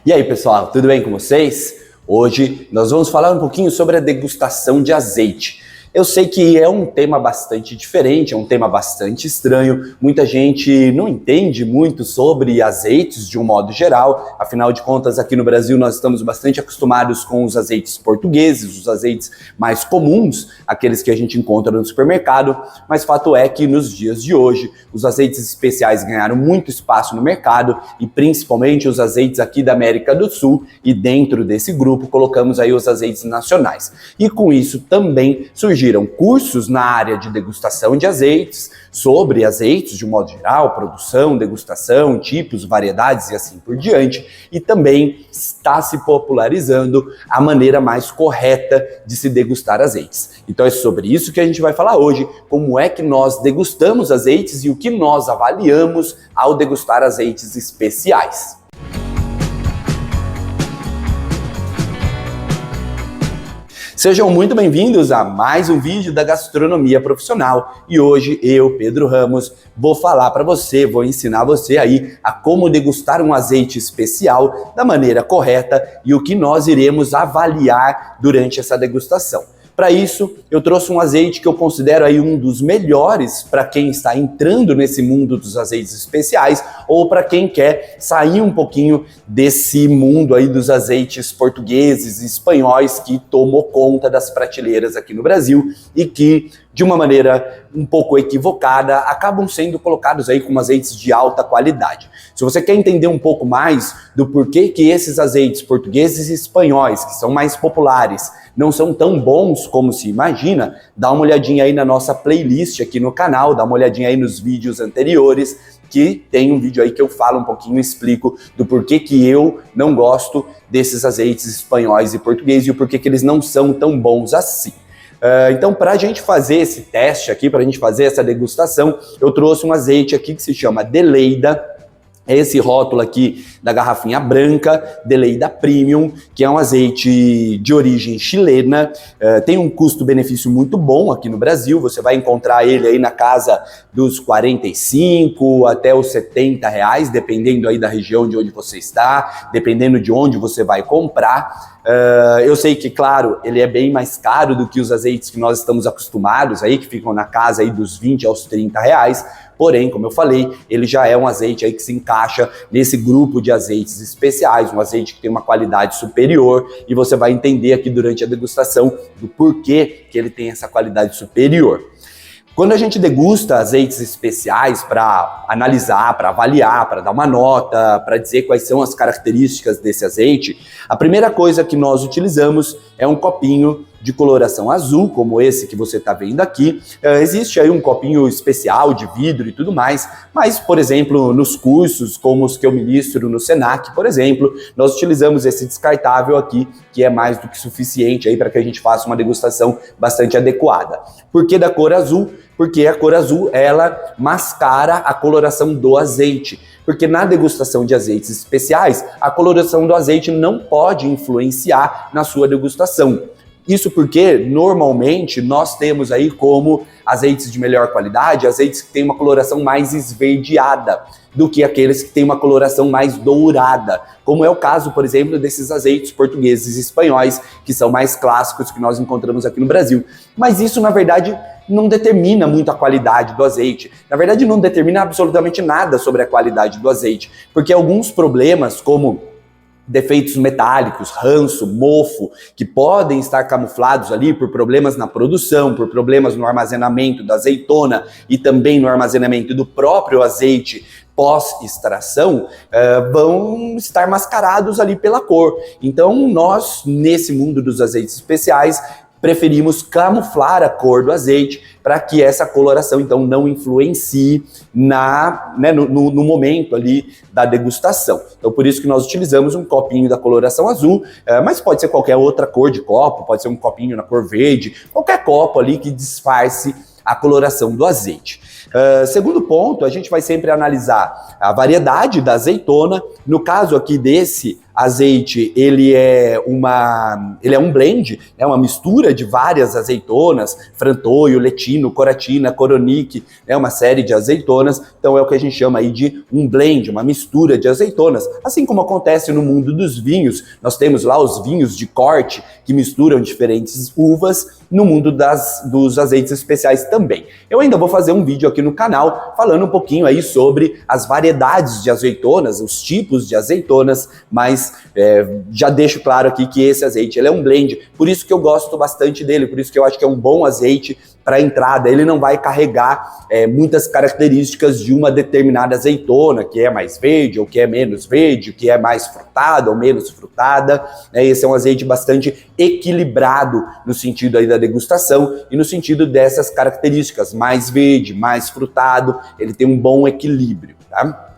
E aí, pessoal, tudo bem com vocês? Hoje nós vamos falar um pouquinho sobre a degustação de azeite. Eu sei que é um tema bastante diferente, é um tema bastante estranho. Muita gente não entende muito sobre azeites de um modo geral. Afinal de contas, aqui no Brasil nós estamos bastante acostumados com os azeites portugueses, os azeites mais comuns, aqueles que a gente encontra no supermercado. Mas fato é que nos dias de hoje, os azeites especiais ganharam muito espaço no mercado e principalmente os azeites aqui da América do Sul, e dentro desse grupo colocamos aí os azeites nacionais. E com isso também surgiram cursos na área de degustação de azeites, sobre azeites de um modo geral, produção, degustação, tipos, variedades e assim por diante, e também está se popularizando a maneira mais correta de se degustar azeites. Então é sobre isso que a gente vai falar hoje, como é que nós degustamos azeites e o que nós avaliamos ao degustar azeites especiais. Sejam muito bem-vindos a mais um vídeo da Gastronomia Profissional e hoje eu, Pedro Ramos, vou falar para você, vou ensinar você aí a como degustar um azeite especial da maneira correta e o que nós iremos avaliar durante essa degustação. Para isso, eu trouxe um azeite que eu considero aí um dos melhores para quem está entrando nesse mundo dos azeites especiais ou para quem quer sair um pouquinho desse mundo aí dos azeites portugueses e espanhóis que tomou conta das prateleiras aqui no Brasil e que, de uma maneira um pouco equivocada, acabam sendo colocados aí como azeites de alta qualidade. Se você quer entender um pouco mais do porquê que esses azeites portugueses e espanhóis, que são mais populares, não são tão bons como se imagina, dá uma olhadinha aí na nossa playlist aqui no canal, dá uma olhadinha aí nos vídeos anteriores, que tem um vídeo aí que eu falo um pouquinho, explico do porquê que eu não gosto desses azeites espanhóis e portugueses e o porquê que eles não são tão bons assim. Então, para a gente fazer esse teste aqui, para a gente fazer essa degustação, eu trouxe um azeite aqui que se chama Deleida. É esse rótulo aqui da garrafinha branca, Deleida Premium, que é um azeite de origem chilena, tem um custo-benefício muito bom aqui no Brasil, você vai encontrar ele aí na casa dos 45 até os 70 reais, dependendo aí da região de onde você está, dependendo de onde você vai comprar. Eu sei que, claro, ele é bem mais caro do que os azeites que nós estamos acostumados aí, que ficam na casa aí dos 20 aos 30 reais, porém, como eu falei, ele já é um azeite aí que se encaixa nesse grupo de azeites especiais, um azeite que tem uma qualidade superior, e você vai entender aqui durante a degustação do porquê que ele tem essa qualidade superior. Quando a gente degusta azeites especiais para analisar, para avaliar, para dar uma nota, para dizer quais são as características desse azeite, a primeira coisa que nós utilizamos é um copinho de coloração azul, como esse que você está vendo aqui. Existe aí um copinho especial de vidro e tudo mais, mas, por exemplo, nos cursos, como os que eu ministro no Senac, por exemplo, nós utilizamos esse descartável aqui, que é mais do que suficiente aí para que a gente faça uma degustação bastante adequada. Por que da cor azul? Porque a cor azul, ela mascara a coloração do azeite. Porque na degustação de azeites especiais, a coloração do azeite não pode influenciar na sua degustação. Isso porque, normalmente, nós temos aí como azeites de melhor qualidade, azeites que têm uma coloração mais esverdeada do que aqueles que têm uma coloração mais dourada, como é o caso, por exemplo, desses azeites portugueses e espanhóis, que são mais clássicos que nós encontramos aqui no Brasil. Mas isso, na verdade, não determina muito a qualidade do azeite. Na verdade, não determina absolutamente nada sobre a qualidade do azeite, porque alguns problemas, como defeitos metálicos, ranço, mofo, que podem estar camuflados ali por problemas na produção, por problemas no armazenamento da azeitona e também no armazenamento do próprio azeite pós-extração, vão estar mascarados ali pela cor. Então nós, nesse mundo dos azeites especiais, preferimos camuflar a cor do azeite para que essa coloração, então, não influencie no momento ali da degustação. Então, por isso que nós utilizamos um copinho da coloração azul, mas pode ser qualquer outra cor de copo, pode ser um copinho na cor verde, qualquer copo ali que disfarce a coloração do azeite. Segundo ponto, a gente vai sempre analisar a variedade da azeitona. No caso aqui desse azeite, ele é um blend, é uma mistura de várias azeitonas, frantoio, letino, coratina, coronique, uma série de azeitonas. Então é o que a gente chama aí de um blend, uma mistura de azeitonas. Assim como acontece no mundo dos vinhos, nós temos lá os vinhos de corte que misturam diferentes uvas, no mundo dos azeites especiais também. Eu ainda vou fazer um vídeo aqui no canal falando um pouquinho aí sobre as variedades de azeitonas, os tipos de azeitonas, mas já deixo claro aqui que esse azeite ele é um blend, por isso que eu gosto bastante dele, por isso que eu acho que é um bom azeite para entrada. Ele não vai carregar muitas características de uma determinada azeitona, que é mais verde ou que é menos verde, que é mais frutada ou menos frutada. Esse é um azeite bastante equilibrado no sentido aí da degustação e no sentido dessas características, mais verde, mais frutado, ele tem um bom equilíbrio, tá?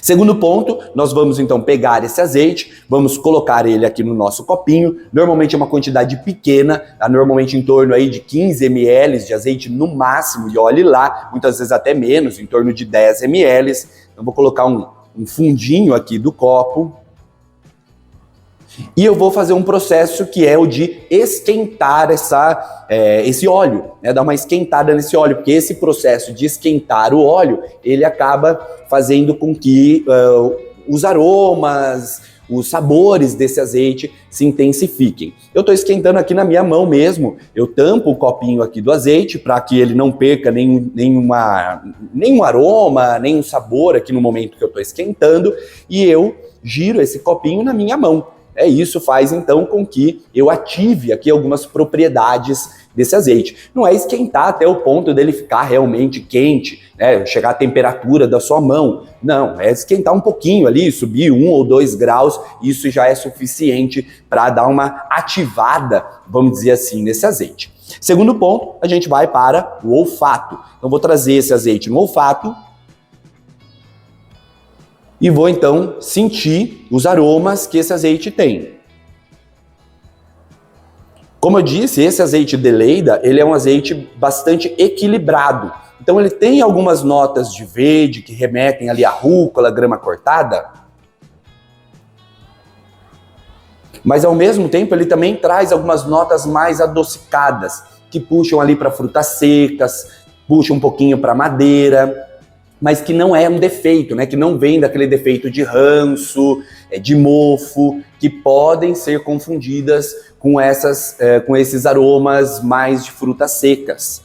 Segundo ponto, nós vamos então pegar esse azeite, vamos colocar ele aqui no nosso copinho, normalmente é uma quantidade pequena, tá? Normalmente em torno aí de 15 ml de azeite no máximo, e olhe lá, muitas vezes até menos, em torno de 10 ml. Então vou colocar um fundinho aqui do copo. E eu vou fazer um processo que é o de esquentar esse óleo, dar uma esquentada nesse óleo, porque esse processo de esquentar o óleo, ele acaba fazendo com que os aromas, os sabores desse azeite se intensifiquem. Eu estou esquentando aqui na minha mão mesmo, eu tampo o copinho aqui do azeite para que ele não perca nenhum aroma, nenhum sabor aqui no momento que eu estou esquentando, e eu giro esse copinho na minha mão. Isso faz então com que eu ative aqui algumas propriedades desse azeite. Não é esquentar até o ponto dele ficar realmente quente, chegar à temperatura da sua mão. Não, é esquentar um pouquinho ali, subir 1 ou 2 graus, isso já é suficiente para dar uma ativada, vamos dizer assim, nesse azeite. Segundo ponto, a gente vai para o olfato. Então vou trazer esse azeite no olfato, e vou então sentir os aromas que esse azeite tem. Como eu disse, esse azeite de Leyda, ele é um azeite bastante equilibrado. Então ele tem algumas notas de verde que remetem ali à rúcula, grama cortada. Mas ao mesmo tempo ele também traz algumas notas mais adocicadas, que puxam ali para frutas secas, puxam um pouquinho para madeira, mas que não é um defeito, que não vem daquele defeito de ranço, de mofo, que podem ser confundidas com esses aromas mais de frutas secas.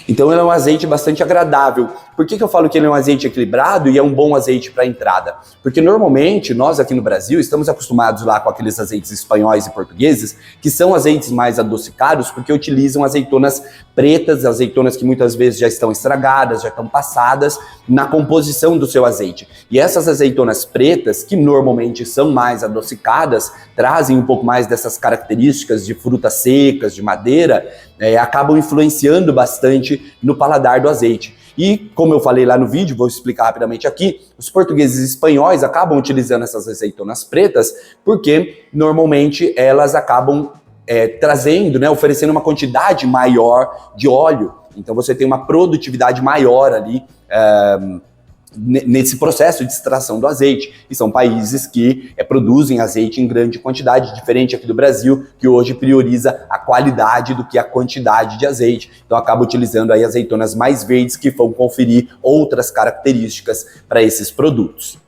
Então ele é um azeite bastante agradável. Por que eu falo que ele é um azeite equilibrado e é um bom azeite para entrada? Porque normalmente nós aqui no Brasil estamos acostumados lá com aqueles azeites espanhóis e portugueses, que são azeites mais adocicados porque utilizam azeitonas pretas, azeitonas que muitas vezes já estão estragadas, já estão passadas na composição do seu azeite. E essas azeitonas pretas, que normalmente são mais adocicadas, trazem um pouco mais dessas características de frutas secas, de madeira, acabam influenciando bastante no paladar do azeite. E, como eu falei lá no vídeo, vou explicar rapidamente aqui, os portugueses e espanhóis acabam utilizando essas azeitonas pretas porque, normalmente, elas acabam trazendo, oferecendo uma quantidade maior de óleo. Então, você tem uma produtividade maior ali nesse processo de extração do azeite. E são países que produzem azeite em grande quantidade, diferente aqui do Brasil, que hoje prioriza a qualidade do que a quantidade de azeite. Então acaba utilizando aí azeitonas mais verdes que vão conferir outras características para esses produtos.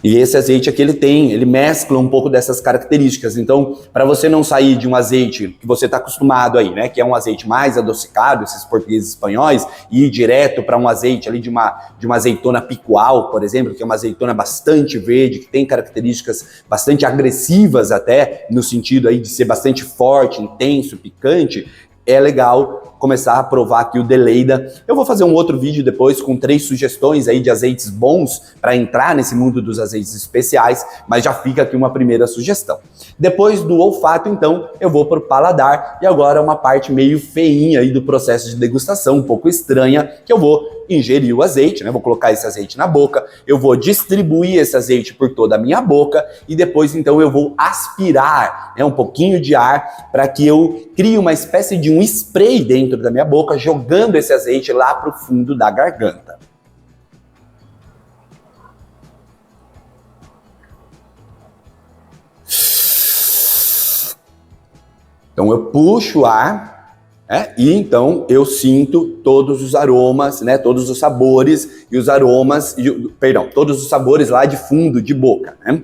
E esse azeite aqui ele mescla um pouco dessas características. Então, para você não sair de um azeite que você está acostumado aí, que é um azeite mais adocicado, esses portugueses e espanhóis, e ir direto para um azeite ali de uma azeitona picual, por exemplo, que é uma azeitona bastante verde, que tem características bastante agressivas até, no sentido aí de ser bastante forte, intenso, picante, é legal começar a provar aqui o de Leyda. Eu vou fazer um outro vídeo depois com 3 sugestões aí de azeites bons para entrar nesse mundo dos azeites especiais, mas já fica aqui uma primeira sugestão. Depois do olfato, então, eu vou para o paladar, e agora uma parte meio feinha aí do processo de degustação, um pouco estranha, que eu vou ingerir o azeite, vou colocar esse azeite na boca, eu vou distribuir esse azeite por toda a minha boca, e depois então eu vou aspirar um pouquinho de ar para que eu crie uma espécie de um spray dentro da minha boca, jogando esse azeite lá para o fundo da garganta. Então eu puxo o ar, e então eu sinto todos os aromas, né, todos os sabores e os aromas, todos os sabores lá de fundo de boca, né?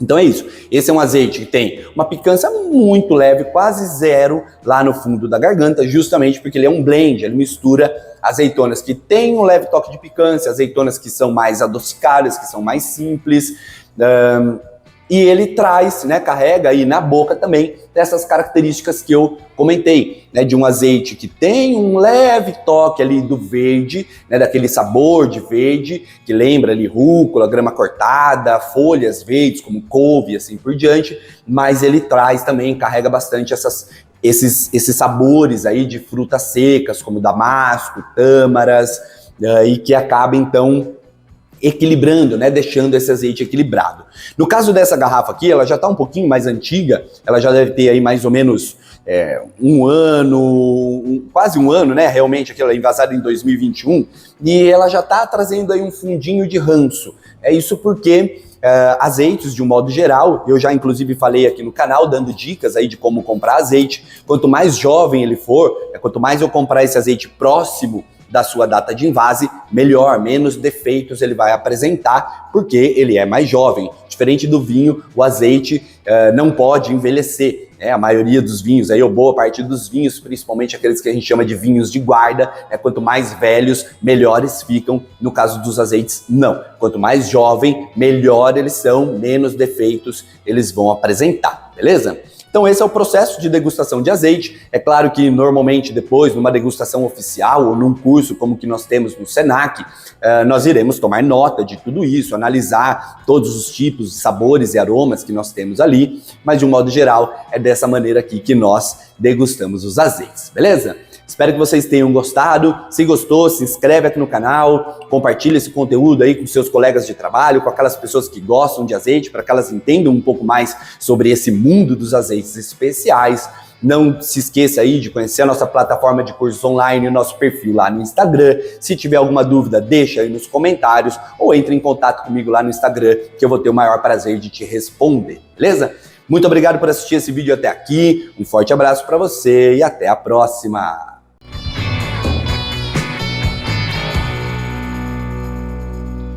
Então é isso. Esse é um azeite que tem uma picância muito leve, quase zero lá no fundo da garganta, justamente porque ele é um blend, ele mistura azeitonas que têm um leve toque de picância, azeitonas que são mais adocicadas, que são mais simples, e ele traz, né, carrega aí na boca também dessas características que eu comentei, né, de um azeite que tem um leve toque ali do verde, né, daquele sabor de verde, que lembra ali rúcula, grama cortada, folhas verdes como couve, assim por diante, mas ele traz também, carrega bastante esses sabores aí de frutas secas, como damasco, tâmaras, e que acaba então equilibrando, né, deixando esse azeite equilibrado. No caso dessa garrafa aqui, ela já está um pouquinho mais antiga, ela já deve ter aí mais ou menos um ano, quase um ano, né, realmente, aquela envasada em 2021, e ela já está trazendo aí um fundinho de ranço. É isso porque azeites, de um modo geral, eu já inclusive falei aqui no canal, dando dicas aí de como comprar azeite. Quanto mais jovem ele for, quanto mais eu comprar esse azeite próximo da sua data de invase, melhor, menos defeitos ele vai apresentar, porque ele é mais jovem. Diferente do vinho, o azeite não pode envelhecer, né? A maioria dos vinhos, aí, ou boa parte dos vinhos, principalmente aqueles que a gente chama de vinhos de guarda, quanto mais velhos, melhores ficam. No caso dos azeites, não. Quanto mais jovem, melhor eles são, menos defeitos eles vão apresentar, beleza? Então esse é o processo de degustação de azeite. É claro que normalmente depois, numa degustação oficial ou num curso como que nós temos no Senac, nós iremos tomar nota de tudo isso, analisar todos os tipos de sabores e aromas que nós temos ali, mas de um modo geral é dessa maneira aqui que nós degustamos os azeites, beleza? Espero que vocês tenham gostado. Se gostou, se inscreve aqui no canal, compartilha esse conteúdo aí com seus colegas de trabalho, com aquelas pessoas que gostam de azeite, para que elas entendam um pouco mais sobre esse mundo dos azeites especiais. Não se esqueça aí de conhecer a nossa plataforma de cursos online e o nosso perfil lá no Instagram. Se tiver alguma dúvida, deixa aí nos comentários ou entre em contato comigo lá no Instagram, que eu vou ter o maior prazer de te responder, beleza? Muito obrigado por assistir esse vídeo até aqui, um forte abraço para você e até a próxima!